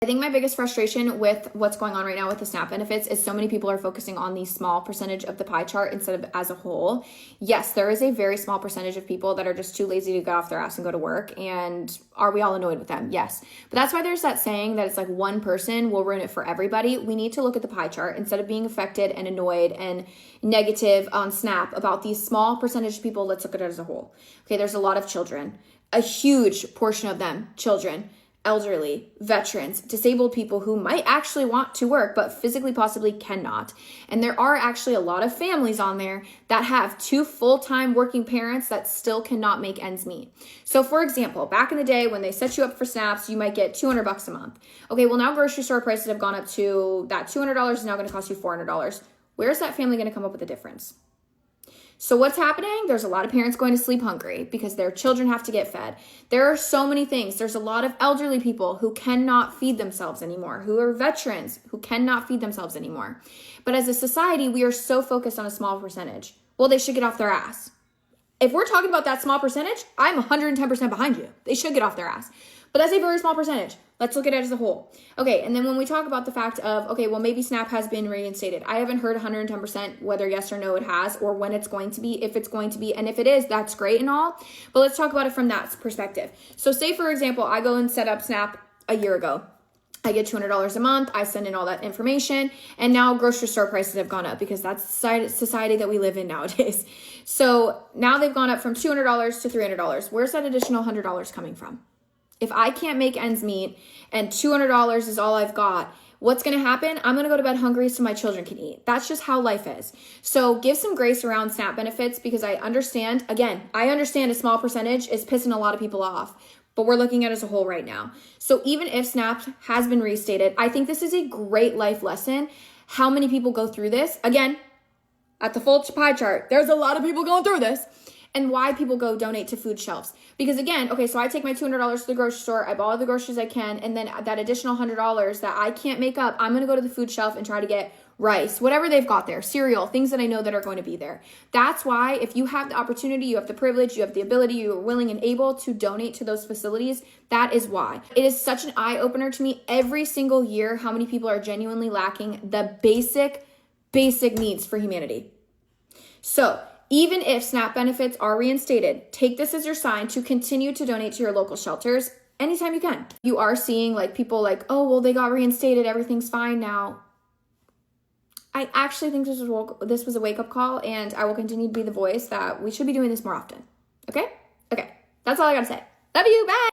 I think my biggest frustration with what's going on right now with the SNAP benefits is so many people are focusing on the small percentage of the pie chart instead of as a whole. Yes, there is a very small percentage of people that are just too lazy to get off their ass and go to work. And are we all annoyed with them? Yes. But that's why there's that saying that it's like one person will ruin it for everybody. We need to look at the pie chart instead of being affected and annoyed and negative on SNAP about these small percentage of people. Let's look at it as a whole. Okay, there's a lot of children, a huge portion of them, children, elderly, veterans, disabled people who might actually want to work but physically possibly cannot. And there are actually a lot of families on there that have 2 full-time working parents that still cannot make ends meet. So for example, back in the day when they set you up for SNAPs, you might get $200 a month. Okay, well now grocery store prices have gone up to that $200 is now going to cost you $400. Where's that family going to come up with a difference? So what's happening? There's a lot of parents going to sleep hungry because their children have to get fed. There are so many things. There's a lot of elderly people who cannot feed themselves anymore, who are veterans who cannot feed themselves anymore. But as a society, we are so focused on a small percentage. Well, they should get off their ass. If we're talking about that small percentage, I'm 110% behind you. They should get off their ass. But that's a very small percentage. Let's look at it as a whole. Okay, and then when we talk about the fact of, okay, well, maybe SNAP has been reinstated. I haven't heard 110% whether yes or no it has, or when it's going to be, if it's going to be. And if it is, that's great and all. But let's talk about it from that perspective. So say, for example, I go and set up SNAP a year ago. I get $200 a month. I send in all that information. And now grocery store prices have gone up because that's society that we live in nowadays. So now they've gone up from $200 to $300. Where's that additional $100 coming from? If I can't make ends meet and $200 is all I've got, what's going to happen? I'm going to go to bed hungry so my children can eat. That's just how life is. So give some grace around SNAP benefits because I understand a small percentage is pissing a lot of people off, but we're looking at it as a whole right now. So even if SNAP has been restated, I think this is a great life lesson. How many people go through this? Again, at the full pie chart, there's a lot of people going through this. And why people go donate to food shelves. Because again, okay, so I take my $200 to the grocery store, I buy all the groceries I can, and then that additional $100 that I can't make up, I'm gonna go to the food shelf and try to get rice, whatever they've got there, cereal, things that I know that are going to be there. That's why if you have the opportunity, you have the privilege, you have the ability, you are willing and able to donate to those facilities, that is why. It is such an eye-opener to me every single year how many people are genuinely lacking the basic needs for humanity. So, even if SNAP benefits are reinstated, take this as your sign to continue to donate to your local shelters anytime you can. You are seeing like people like, oh, well, they got reinstated, everything's fine now. I actually think this was a wake-up call, and I will continue to be the voice that we should be doing this more often. Okay? Okay. That's all I gotta say. Love you. Bye.